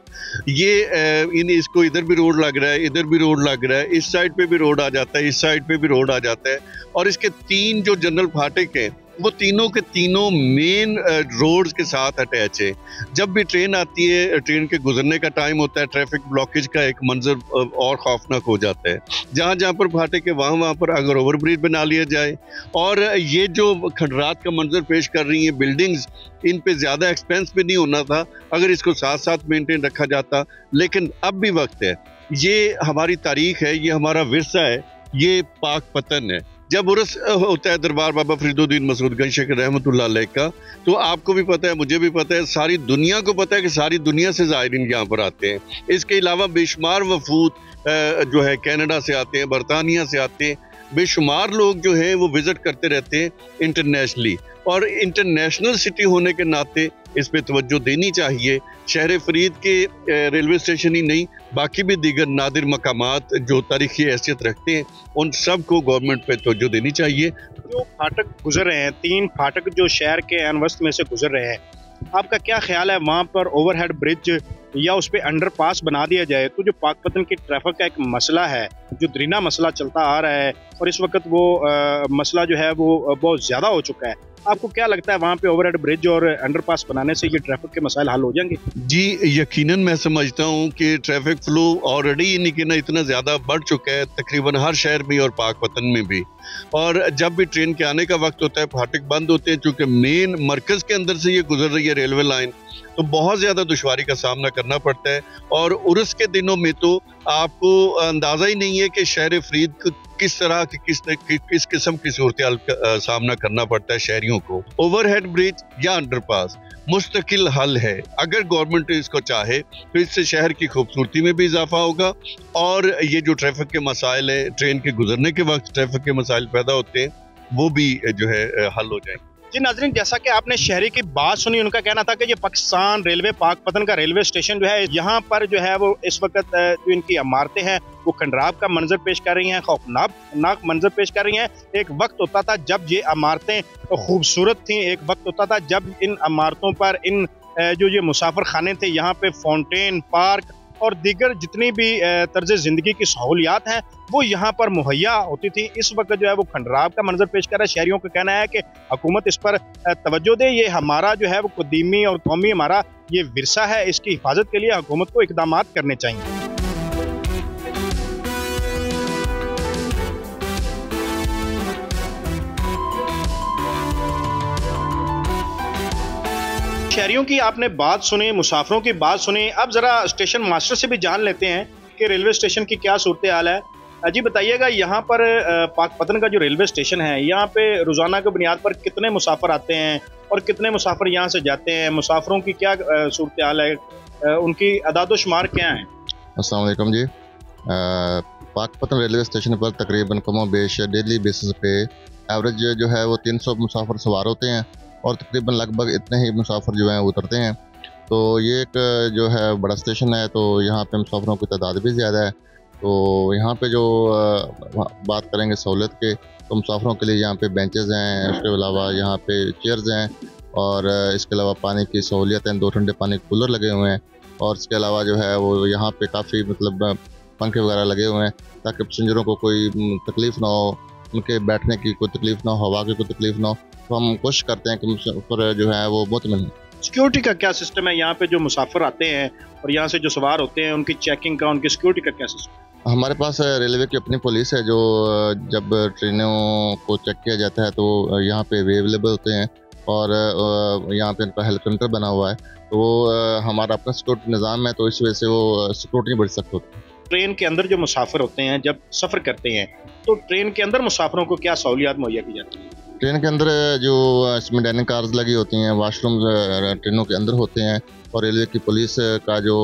ये इसको इधर भी रोड लग रहा है, इधर भी रोड लग रहा है, इस साइड पे भी रोड आ जाता है, इस साइड पे भी रोड आ जाता है और इसके 3 जो जनरल फाटक हैं वो तीनों के तीनों मेन रोड्स के साथ अटैच है। जब भी ट्रेन आती है, ट्रेन के गुजरने का टाइम होता है, ट्रैफिक ब्लॉकेज का एक मंजर और खौफनाक हो जाता है। जहाँ जहाँ पर फाटक है वहाँ पर अगर ओवरब्रिज बना लिया जाए और ये जो खंडरात का मंजर पेश कर रही हैं बिल्डिंग्स, इन पे ज़्यादा एक्सपेंस भी नहीं होना था अगर इसको साथ साथ मेंटेन रखा जाता। लेकिन अब भी वक्त है, ये हमारी तारीख है, ये हमारा विरसा है, ये पाकपतन है। जब उर्स होता है दरबार बाबा फरीदुद्दीन मसूद गंज शेख रहमतुल्लाह अलैह का, तो आपको भी पता है, मुझे भी पता है, सारी दुनिया को पता है कि सारी दुनिया से ज़ायरीन यहाँ पर आते हैं। इसके अलावा बेशुमार वफूद जो है कनाडा से आते हैं, बरतानिया से आते हैं, बेशुमार लोग जो हैं वो विज़िट करते रहते हैं इंटरनेशनली। और इंटरनेशनल सिटी होने के नाते इस पे तवज्जो देनी चाहिए। शहर फरीद के रेलवे स्टेशन ही नहीं, बाकी भी दीगर नादिर मकामात जो तारीखी हैसियत रखते हैं, उन सब को गवर्नमेंट पे तवज्जो देनी चाहिए। जो फाटक गुजर रहे हैं, 3 फाटक जो शहर के अनवस्त में से गुजर रहे हैं, आपका क्या ख्याल है वहाँ पर ओवरहेड ब्रिज या उस पर अंडरपास बना दिया जाए तो जो पाकपतन की ट्रैफिक का एक मसला है, जो दरीना मसला चलता आ रहा है और इस वक्त वो मसला जो है वो बहुत ज़्यादा हो चुका है, आपको क्या लगता है वहाँ पे ओवरहेड ब्रिज और अंडरपास बनाने से ये ट्रैफिक के मसाइल हल हो जाएंगे? जी यकीनन मैं समझता हूँ कि ट्रैफिक फ्लो ऑलरेडी इतना ज़्यादा बढ़ चुका है तकरीबन हर शहर में और पाकपतन में भी। और जब भी ट्रेन के आने का वक्त होता है फाटक बंद होते हैं, चूँकि मेन मरकज़ के अंदर से ये गुजर रही है रेलवे लाइन, तो बहुत ज़्यादा दुश्वारी का सामना करना पड़ता है। और उर्स के दिनों में तो आपको अंदाज़ा ही नहीं है कि शहर फरीद को किस तरह की किस किस्म की सूरत का सामना करना पड़ता है शहरियों को। ओवरहेड ब्रिज या अंडरपास मुस्तकिल हल है, अगर गवर्नमेंट इसको चाहे तो इससे शहर की खूबसूरती में भी इजाफा होगा और ये जो ट्रैफिक के मसाइल है, ट्रेन के गुजरने के वक्त ट्रैफिक के मसाइल पैदा होते हैं, वो भी जो है हल हो जाएंगे। जी नाज़रीन, जैसा कि आपने शहरी की बात सुनी, उनका कहना था कि ये पाकिस्तान रेलवे पाकपतन का रेलवे स्टेशन जो है, यहाँ पर जो है वो इस वक्त जो इनकी इमारतें हैं वो खंडराब का मंजर पेश कर रही हैं, खौफनाक मंजर पेश कर रही हैं। एक वक्त होता था जब ये इमारतें खूबसूरत थीं, एक वक्त होता था जब इन इमारतों पर इन जो ये मुसाफिर खाने थे, यहाँ पे फाउंटेन, पार्क और दीगर जितनी भी तर्ज ज़िंदगी की सहूलियात हैं वो यहाँ पर मुहैया होती थी। इस वक्त जो है वो खंडराब का मंजर पेश कर रहा है। शहरियों का कहना है कि हुकूमत इस पर तवज्जो दे, ये हमारा जो है वो कदीमी और कौमी हमारा ये विरसा है, इसकी हिफाजत के लिए हुकूमत को इक़दामात करने चाहिए। शहरियों की आपने बात सुनी, मुसाफिरों की बात सुनी, अब ज़रा स्टेशन मास्टर से भी जान लेते हैं कि रेलवे स्टेशन की क्या सूरत हाल है। जी बताइएगा, यहाँ पर पाकपतन का जो रेलवे स्टेशन है, यहाँ पे रोज़ाना की बुनियाद पर कितने मुसाफिर आते हैं और कितने मुसाफिर यहाँ से जाते हैं? मुसाफिरों की क्या सूरत हाल है, उनकी अदाद-ओ-शुमार क्या हैं? अस्सलाम वालेकुम जी। पाकपतन रेलवे स्टेशन पर तकरीबन कमो बेश डेली बेसिस पे एवरेज जो है वो 300 मुसाफिर सवार होते हैं और तकरीबन लगभग इतने ही मुसाफिर जो हैं उतरते हैं। तो ये एक जो है बड़ा स्टेशन है, तो यहाँ पे मुसाफिरों की तादाद भी ज़्यादा है। तो यहाँ पे जो बात करेंगे सहूलत के, तो मुसाफिरों के लिए यहाँ पे बेंचेस हैं, उसके अलावा यहाँ पे चेयर्स हैं और इसके अलावा पानी की सहूलियत हैं, 2 ठंडे पानी के कूलर लगे हुए हैं और इसके अलावा जो है वो यहाँ पे काफ़ी मतलब पंखे वगैरह लगे हुए हैं ताकि पैसेंजरों को कोई तकलीफ़ ना हो, उनके बैठने की कोई तकलीफ़ ना हो, हवा की कोई तकलीफ़ ना हो। तो हम कोशिश करते हैं कि मुसाफिर जो है वो मुतमिन। सिक्योरिटी का क्या सिस्टम है यहाँ पे? जो मुसाफिर आते हैं और यहाँ से जो सवार होते हैं, उनकी चेकिंग का, उनकी सिक्योरिटी का क्या सिस्टम? हमारे पास रेलवे की अपनी पुलिस है जो जब ट्रेनों को चेक किया जाता है तो यहाँ पे अवेलेबल होते हैं और यहाँ पे इनका हेल्प सेंटर बना हुआ है, तो वो हमारा अपना सिक्योरिटी निज़ाम है, तो इस वजह से वो सिक्योरिटी बढ़ सख्त होती है। ट्रेन के अंदर जो मुसाफिर होते हैं जब सफ़र करते हैं तो ट्रेन के अंदर मुसाफिरों को क्या सहूलियात मुहैया की जाती है? ट्रेन के अंदर जो इसमें डाइनिंग कार्स लगी होती हैं, वाशरूम ट्रेनों के अंदर होते हैं और रेलवे की पुलिस का जो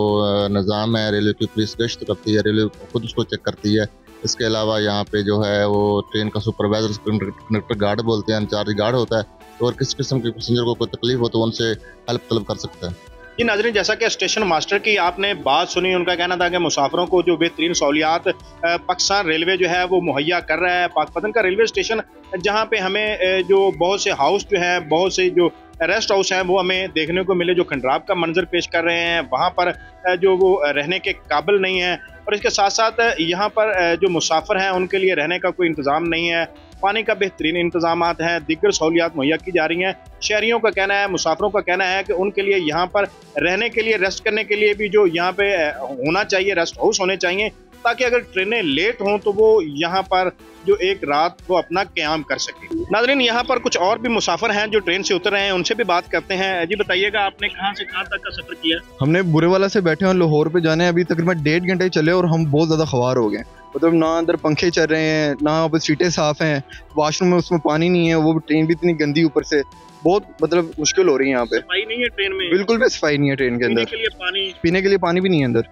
निज़ाम है, रेलवे की पुलिस गश्त करती है, रेलवे खुद उसको चेक करती है। इसके अलावा यहाँ पे जो है वो ट्रेन का सुपरवाइजर, कंडक्टर गार्ड बोलते हैं, इंचार्ज गार्ड होता है, तो और किस किस्म के पैसेंजर को कोई तकलीफ हो तो उनसे हेल्प तलब कर सकता है। जी नाज़रीन, जैसा कि स्टेशन मास्टर की आपने बात सुनी, उनका कहना था कि मुसाफिरों को जो बेहतरीन सहूलियात पाकिस्तान रेलवे जो है वो मुहैया कर रहा है। पाकपतन का रेलवे स्टेशन जहाँ पे हमें जो बहुत से हाउस जो हैं, बहुत से जो रेस्ट हाउस हैं वो हमें देखने को मिले जो खंडराब का मंजर पेश कर रहे हैं, वहाँ पर जो वो रहने के काबिल नहीं है और इसके साथ साथ यहाँ पर जो मुसाफिर हैं उनके लिए रहने का कोई इंतज़ाम नहीं है, पानी का बेहतरीन इंतजामात हैं, दीगर सहूलियात मुहैया की जा रही हैं। शहरियों का कहना है, मुसाफिरों का कहना है कि उनके लिए यहाँ पर रहने के लिए, रेस्ट करने के लिए भी जो यहाँ पे होना चाहिए, रेस्ट हाउस होने चाहिए, ताकि अगर ट्रेनें लेट हों तो वो यहाँ पर जो एक रात वो अपना क़याम कर सके। नाज़रीन, यहाँ पर कुछ और भी मुसाफिर हैं जो ट्रेन से उतर रहे हैं, उनसे भी बात करते हैं। जी बताइएगा, आपने कहाँ से कहाँ तक का सफ़र किया? हमने बुरेवाला से बैठे हैं, लाहौर पे जाने अभी तकरीबन 1.5 घंटे चले और हम बहुत ज़्यादा ख्वार हो गए। मतलब ना अंदर पंखे चल रहे हैं, ना अब सीटें साफ़ हैं, वॉशरूम में उसमें पानी नहीं है, वो ट्रेन भी इतनी गंदी ऊपर से, बहुत मतलब मुश्किल हो रही है यहाँ पे। सफाई नहीं है ट्रेन में? बिल्कुल भी सफाई नहीं है ट्रेन के अंदर। पीने के लिए पानी भी नहीं है अंदर,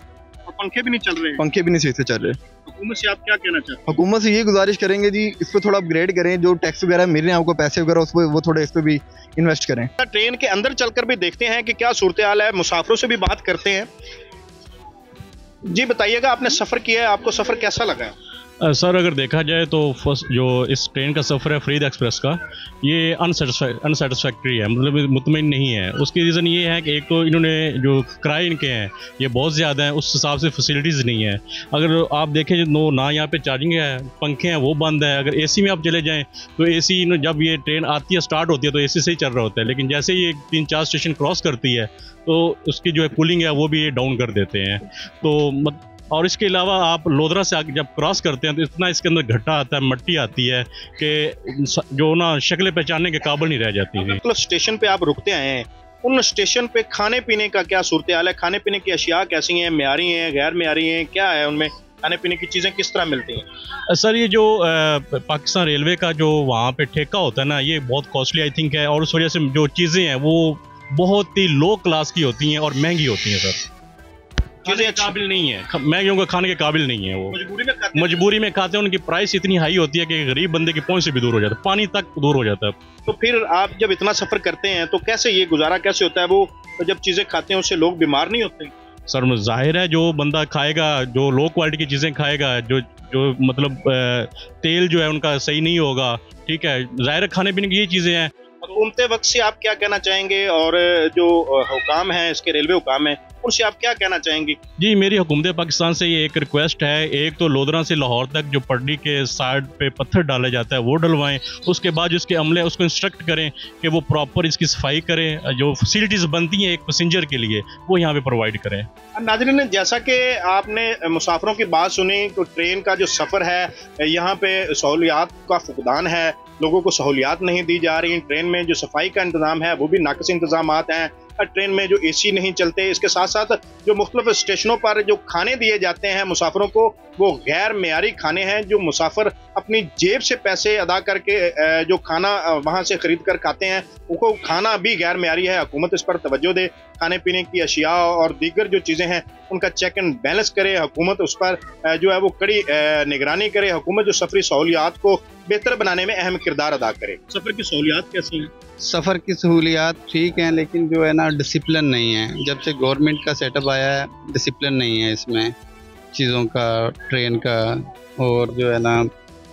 और पंखे भी नहीं चल रहे? पंखे भी नहीं सही से चल रहे। हुकूमत से आप क्या कहना चाहते हैं? हुकूमत से ये गुजारिश करेंगे जी, इस पर थोड़ा अपग्रेड करें, जो टैक्स वगैरह मिल रहे हैं आपको पैसे वगैरह, उस पर वो थोड़े इस पर भी इन्वेस्ट करें। ट्रेन के अंदर चलकर भी देखते हैं कि क्या सूरत हाल है, मुसाफिरों से भी बात करते हैं। जी बताइएगा, आपने सफ़र किया है, आपको सफ़र कैसा लगा? सर अगर देखा जाए तो फर्स्ट जो इस ट्रेन का सफ़र है फरीद एक्सप्रेस का, ये अनसेटिस्फैक्ट्री है, मतलब मुतमईन नहीं है। उसकी रीज़न ये है कि एक तो इन्होंने जो किराए इनके हैं ये बहुत ज़्यादा हैं, उस हिसाब से फैसिलिटीज़ नहीं है। अगर आप देखें ना यहाँ पे चार्जिंग है, पंखे हैं वो बंद है। अगर एसी में आप चले जाएँ तो एसी जब ये ट्रेन आती है स्टार्ट होती है तो एसी से ही चल रहा होता है, लेकिन जैसे ही 3-4 स्टेशन क्रॉस करती है तो उसकी जो है कूलिंग है वो भी ये डाउन कर देते हैं। तो और इसके अलावा आप लोधरा से जब क्रॉस करते हैं तो इतना इसके अंदर घट्टा आता है, मट्टी आती है कि जो ना शक्ल पहचानने के काबिल नहीं रह जाती है। मतलब स्टेशन पे आप रुकते आए हैं, उन स्टेशन पे खाने पीने का क्या सूरत हाल है? खाने पीने की अशिया कैसी हैं, मेयारी हैं, गैर मेयारी हैं, क्या है उनमें? खाने पीने की चीज़ें किस तरह मिलती हैं? सर ये जो पाकिस्तान रेलवे का जो वहाँ पे ठेका होता है ना, ये बहुत कॉस्टली आई थिंक है, और उस वजह से जो चीज़ें हैं वो बहुत ही लो क्लास की होती हैं और महंगी होती हैं सर। चीज़ें काबिल नहीं है, महंगे को खाने के काबिल नहीं है। वो मजबूरी में खाते हैं, उनकी प्राइस इतनी हाई होती है कि गरीब बंदे की पहुंच से भी दूर हो जाता है, पानी तक दूर हो जाता है। तो फिर आप जब इतना सफ़र करते हैं तो कैसे ये गुजारा कैसे होता है? वो जब चीज़ें खाते हैं उससे लोग बीमार नहीं होते? सर जाहिर है जो बंदा खाएगा, जो लो क्वालिटी की चीज़ें खाएगा, जो मतलब तेल जो है उनका सही नहीं होगा, ठीक है, जाहिर खाने पीने की ये चीज़ें हैं। घूमते वक्त से आप क्या कहना चाहेंगे, और जो हुकाम हैं इसके रेलवे हुकाम हैं उनसे आप क्या कहना चाहेंगे? जी मेरी हुकूमत पाकिस्तान से ये एक रिक्वेस्ट है, एक तो लोधरा से लाहौर तक जो पटड़ी के साइड पे पत्थर डाला जाता है वो डलवाएं, उसके बाद जिसके अमले उसको इंस्ट्रक्ट करें कि वो प्रॉपर इसकी सफाई करें, जो फैसिलिटीज़ बनती हैं एक पैसेंजर के लिए वो यहाँ पे प्रोवाइड करें। नाज़रीन, जैसा कि आपने मुसाफिरों की बात सुनी तो ट्रेन का जो सफ़र है यहाँ पे सहूलियात का फुकदान है, लोगों को सहूलियात नहीं दी जा रही। ट्रेन में जो सफाई का इंतज़ाम है वो भी नाक़िस इंतज़ामात हैं। ट्रेन में जो एसी नहीं चलते, इसके साथ साथ जो मुख्तलिफ स्टेशनों पर जो खाने दिए जाते हैं मुसाफिरों को वो गैर मेयारी खाने हैं, जो मुसाफिर अपनी जेब से पैसे अदा करके जो खाना वहाँ से ख़रीद कर खाते हैं उनको खाना भी गैर मेयारी है। हुकूमत इस पर तवज्जो दे, खाने पीने की अशिया और दीगर जो चीज़ें हैं उनका चेक एंड बैलेंस करे, हुकूमत उस पर जो है वो कड़ी निगरानी करे, हुकूमत जो सफरी सहूलियात को बेहतर बनाने में अहम किरदार अदा करे। सफ़र की सहूलियात कैसी हैं? सफ़र की सहूलियात ठीक हैं, लेकिन जो है ना डिसिप्लिन नहीं है। जब से गवर्नमेंट का सेटअप आया है डिसिप्लिन नहीं है इसमें चीज़ों का, ट्रेन का, और जो है ना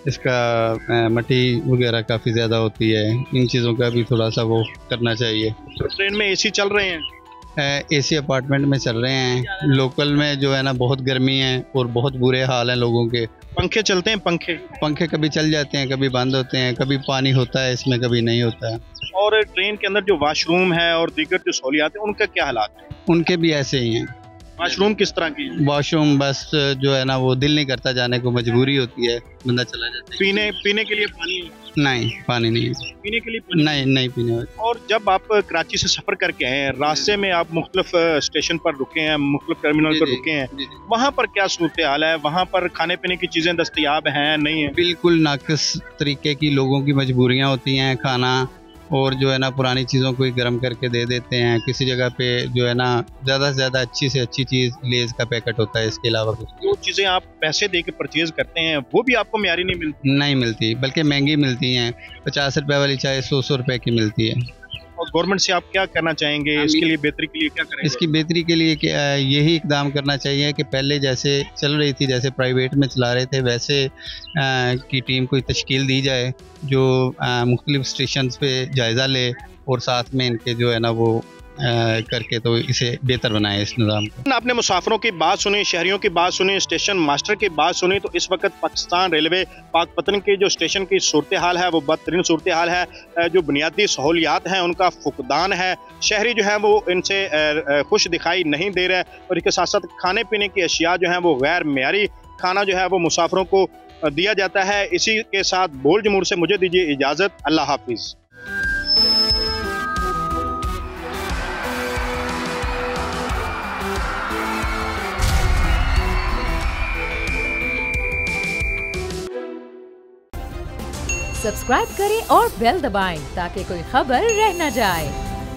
इसका मट्टी वगैरह काफ़ी ज़्यादा होती है, इन चीज़ों का भी थोड़ा सा वो करना चाहिए। तो ट्रेन में एसी चल रहे हैं? एसी अपार्टमेंट में चल रहे हैं, लोकल में जो है ना बहुत गर्मी है और बहुत बुरे हाल हैं लोगों के। पंखे चलते हैं? पंखे कभी चल जाते हैं, कभी बंद होते हैं, कभी पानी होता है इसमें, कभी नहीं होता है। और ट्रेन के अंदर जो वॉशरूम है और दीगर जो सहूलियात है उनका क्या हालात है? उनके भी ऐसे ही हैं। वॉशरूम किस तरह की? वॉशरूम बस जो है ना वो दिल नहीं करता जाने को, मजबूरी होती है, बंदा चला जाता है। पीने के लिए पानी? नहीं, पानी नहीं। पीने के लिए पानी? नहीं पीने। और जब आप कराची से सफ़र करके आए हैं, रास्ते में आप मुख्तलिफ स्टेशन पर रुके हैं, मुख्तलिफ टर्मिनल पर रुके हैं, वहाँ पर क्या सूरत हाल है? वहाँ पर खाने पीने की चीज़ें दस्तयाब हैं नहीं है? बिल्कुल नाक़िस तरीके की लोगों की मजबूरियाँ होती हैं खाना, और जो है ना पुरानी चीज़ों को ही गर्म करके दे देते हैं। किसी जगह पे जो है ना ज़्यादा से ज़्यादा अच्छी से अच्छी चीज़ लेज़ का पैकेट होता है, इसके अलावा कुछ। जो चीज़ें आप पैसे दे के परचेज़ करते हैं वो भी आपको मेयारी नहीं मिलती? नहीं मिलती, बल्कि महंगी मिलती हैं। 50 रुपये वाली चाय 100 रुपये की मिलती है। और गवर्नमेंट से आप क्या करना चाहेंगे? इसके लिए बेहतरी के लिए क्या करेंगे? इसकी बेहतरी के लिए यही इकदाम करना चाहिए कि पहले जैसे चल रही थी, जैसे प्राइवेट में चला रहे थे, वैसे की टीम कोई तश्कील दी जाए जो मुख्तलिफ स्टेशन पे जायज़ा ले और साथ में इनके जो है ना वो करके तो इसे बेहतर बनाए इस निज़ाम को। आपने मुसाफिरों की बात सुनी, शहरियों की बात सुनी, स्टेशन मास्टर की बात सुनी, तो इस वक्त पाकिस्तान रेलवे पाकपतन के जो स्टेशन की सूरत हाल है वो बदतरीन सूरत हाल है। जो बुनियादी सहूलियात हैं उनका फुकदान है, शहरी जो है वो इनसे खुश दिखाई नहीं दे रहे, और इसके साथ साथ खाने पीने की अशिया जो हैं वो गैर मेयारी खाना जो है वो मुसाफिरों को दिया जाता है। इसी के साथ बोल जमूर से मुझे दीजिए इजाज़त। अल्लाह हाफिज़। सब्सक्राइब करें और बेल दबाएं ताकि कोई खबर रह न जाए।